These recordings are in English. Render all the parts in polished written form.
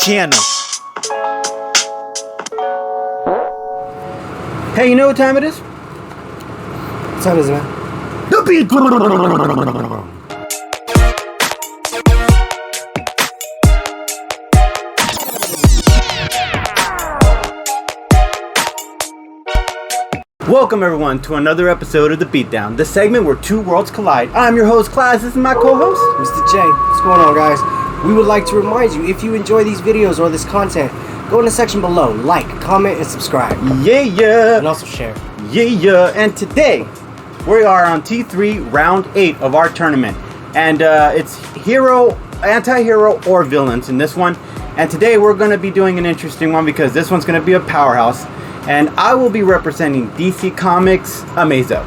channel. Hey, you know what time it is? What time is it, man? The beat. Welcome everyone to another episode of The Beatdown, the segment where two worlds collide. I'm your host, Class. This is my co-host, Mr. J. What's going on, guys? We would like to remind you, if you enjoy these videos or this content, go in the section below, like, comment, and subscribe. Yeah. And also share. Yeah. And today, we are on T3 round 8 of our tournament. And it's hero, anti-hero, or villains in this one. And today we're going to be doing an interesting one because this one's going to be a powerhouse. And I will be representing DC Comics' Amazo.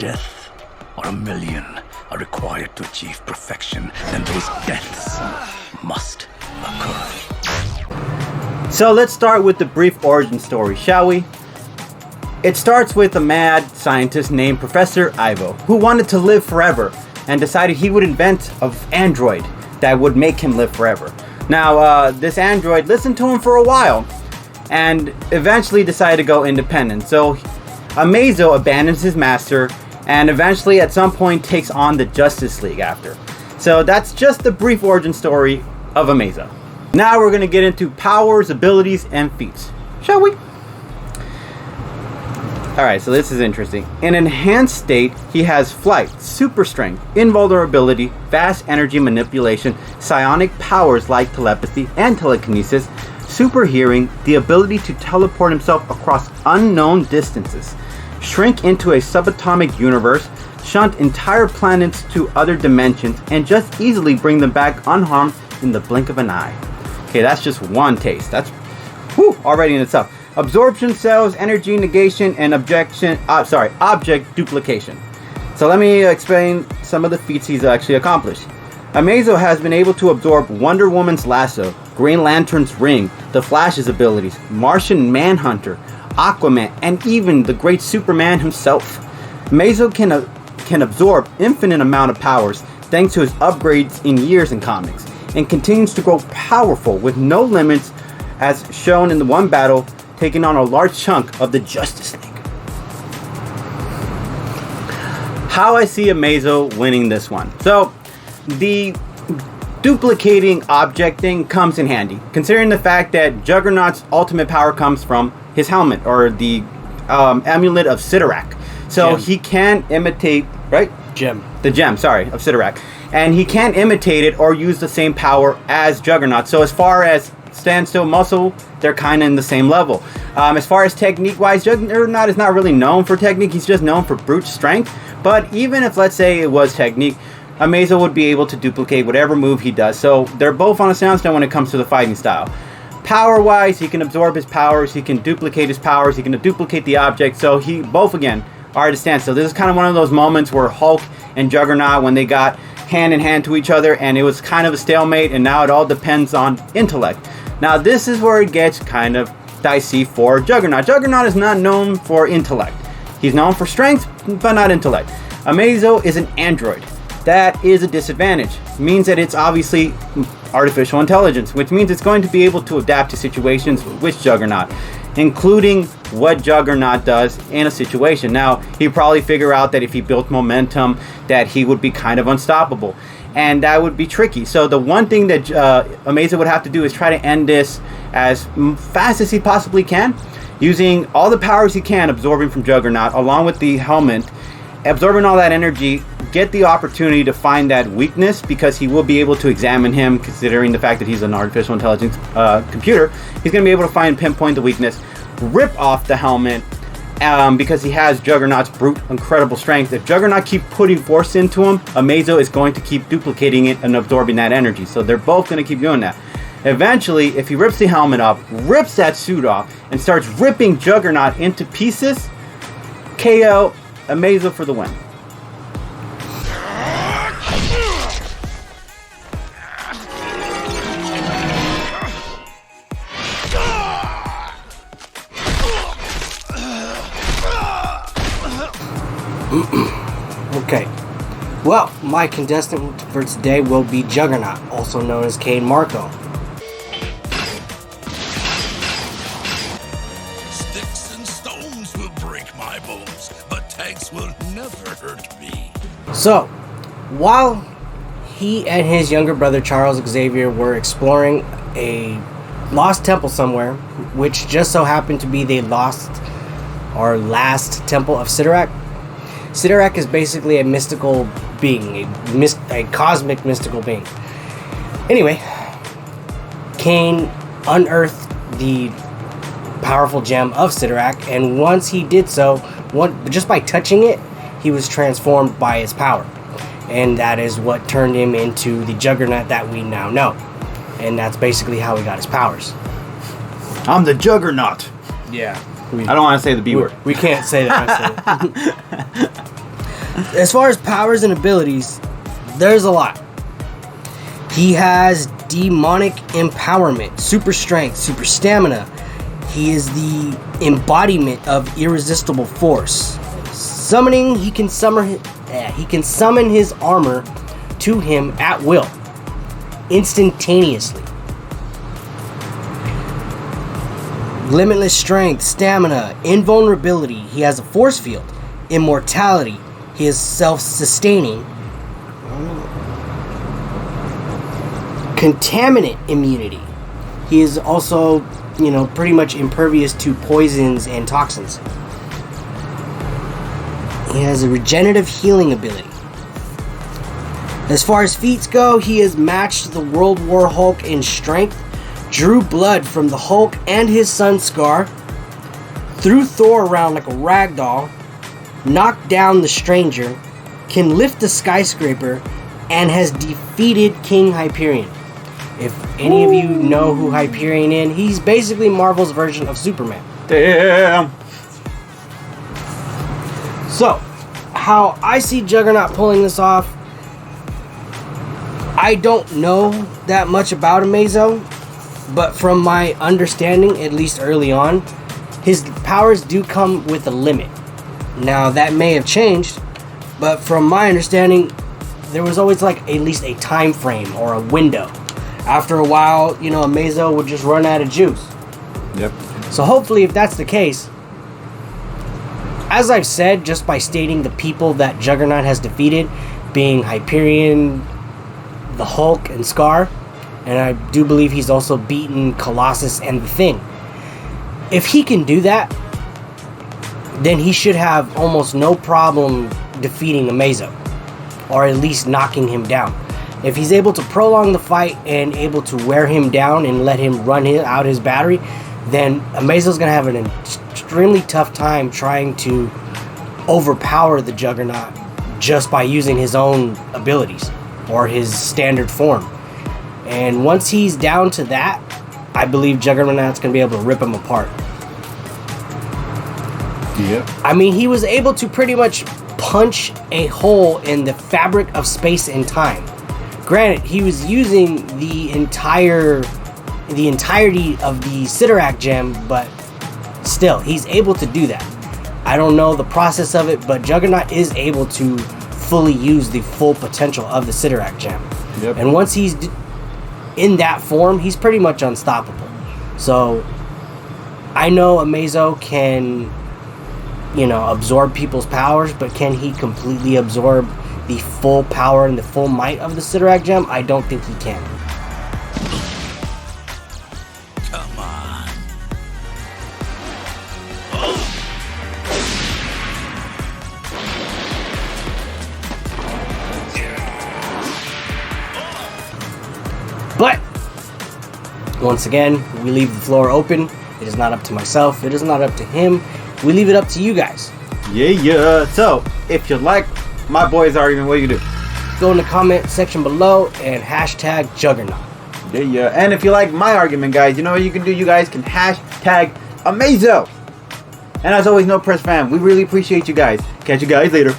Death or a million are required to achieve perfection, and those deaths must occur. So let's start with the brief origin story, shall we? It starts with a mad scientist named Professor Ivo, who wanted to live forever and decided he would invent an android that would make him live forever. Now, this android listened to him for a while and eventually decided to go independent. So Amazo abandons his master and eventually at some point takes on the Justice League after. So that's just the brief origin story of Amazo. Now we're going to get into powers, abilities, and feats. Shall we? Alright, so this is interesting. In enhanced state, he has flight, super strength, invulnerability, vast energy manipulation, psionic powers like telepathy and telekinesis, super hearing, the ability to teleport himself across unknown distances, shrink into a subatomic universe, shunt entire planets to other dimensions, and just easily bring them back unharmed in the blink of an eye. Okay, that's just one taste. That's already in itself. Absorption cells, energy negation, and object duplication. So let me explain some of the feats he's actually accomplished. Amazo has been able to absorb Wonder Woman's lasso, Green Lantern's ring, the Flash's abilities, Martian Manhunter, Aquaman, and even the great Superman himself. Amazo can absorb infinite amount of powers thanks to his upgrades in years in comics, and continues to grow powerful with no limits, as shown in the one battle, taking on a large chunk of the Justice League. How I see Amazo winning this one. So, the duplicating object thing comes in handy, considering the fact that Juggernaut's ultimate power comes from his helmet, or the amulet of Sidorak. So Gem. he can imitate, right? The gem, of Sidorak. And he can imitate it or use the same power as Juggernaut. So as far as standstill muscle, they're kind of in the same level. As far as technique-wise, Juggernaut is not really known for technique. He's just known for brute strength. But even if, let's say, it was technique, Amazo would be able to duplicate whatever move he does. So they're both on a standstill when it comes to the fighting style. Power-wise, he can absorb his powers, he can duplicate his powers, he can duplicate the object. So he both, again, are at a standstill. This is kind of one of those moments where Hulk and Juggernaut, when they got hand in hand to each other, and it was kind of a stalemate, and now it all depends on intellect. Now this is where it gets kind of dicey for Juggernaut. Juggernaut is not known for intellect. He's known for strength, but not intellect. Amazo is an android. That is a disadvantage. It means that it's obviously artificial intelligence, which means it's going to be able to adapt to situations with Juggernaut, including what Juggernaut does in a situation. Now, he'd probably figure out that if he built momentum, that he would be kind of unstoppable, and that would be tricky. So the one thing that Amazo would have to do is try to end this as fast as he possibly can, using all the powers he can, absorbing from Juggernaut, along with the helmet, absorbing all that energy, get the opportunity to find that weakness, because he will be able to examine him, considering the fact that he's an artificial intelligence computer. He's going to be able to pinpoint the weakness, rip off the helmet, because he has Juggernaut's brute, incredible strength. If Juggernaut keep putting force into him, Amazo is going to keep duplicating it and absorbing that energy. So they're both going to keep doing that. Eventually, if he rips the helmet off, rips that suit off, and starts ripping Juggernaut into pieces, KO, Amazo for the win. Okay. Well, my contestant for today will be Juggernaut, also known as Kane Marco. So, while he and his younger brother Charles Xavier were exploring a lost temple somewhere, which just so happened to be the last temple of Sidorak. Sidorak is basically a mystical being, a cosmic mystical being. Anyway, Cain unearthed the powerful gem of Sidorak, and once he did so, just by touching it, he was transformed by its power. And that is what turned him into the Juggernaut that we now know. And that's basically how he got his powers. I'm the Juggernaut. Yeah. I don't want to say the B word. We can't say that. As far as powers and abilities, there's a lot. He has demonic empowerment, super strength, super stamina. He is the embodiment of irresistible force. Summoning, he can summon his armor to him at will, instantaneously. Limitless strength, stamina, invulnerability. He has a force field, immortality. He is self-sustaining. Contaminant immunity. He is also, pretty much impervious to poisons and toxins. He has a regenerative healing ability. As far as feats go, he has matched the World War Hulk in strength, drew blood from the Hulk and his son Scar, threw Thor around like a rag doll, knocked down the Stranger, can lift the skyscraper, and has defeated King Hyperion. If any of you know who Hyperion is, he's basically Marvel's version of Superman. Damn. So, how I see Juggernaut pulling this off, I don't know that much about Amazo, but from my understanding, at least early on, his powers do come with a limit. Now, that may have changed, but from my understanding, there was always like at least a time frame or a window. After a while, Amazo would just run out of juice. Yep. So hopefully, if that's the case, as I've said, just by stating the people that Juggernaut has defeated, being Hyperion, the Hulk, and Scar, and I do believe he's also beaten Colossus and the Thing. If he can do that, then he should have almost no problem defeating Amazo, or at least knocking him down. If he's able to prolong the fight and able to wear him down and let him run out his battery, then Amazo's going to have an extremely tough time trying to overpower the Juggernaut just by using his own abilities or his standard form. And once he's down to that, I believe Juggernaut's going to be able to rip him apart. Yep. I mean, he was able to pretty much punch a hole in the fabric of space and time. Granted, he was using the entirety of the Sidorak gem, but still, he's able to do that. I don't know the process of it, but Juggernaut is able to fully use the full potential of the Sidorak gem. Yep. And once he's in that form, he's pretty much unstoppable. So, I know Amazo can, absorb people's powers, but can he completely absorb the full power and the full might of the Sidorak gem? I don't think he can. Come on. But once again, we leave the floor open. It is not up to myself. It is not up to him. We leave it up to you guys. Yeah. So, if you like my boy's argument, what do you do? Go in the comment section below and hashtag Juggernaut. Yeah. And if you like my argument, guys, you know what you can do? You guys can hashtag Amazo. And as always, no press fam. We really appreciate you guys. Catch you guys later.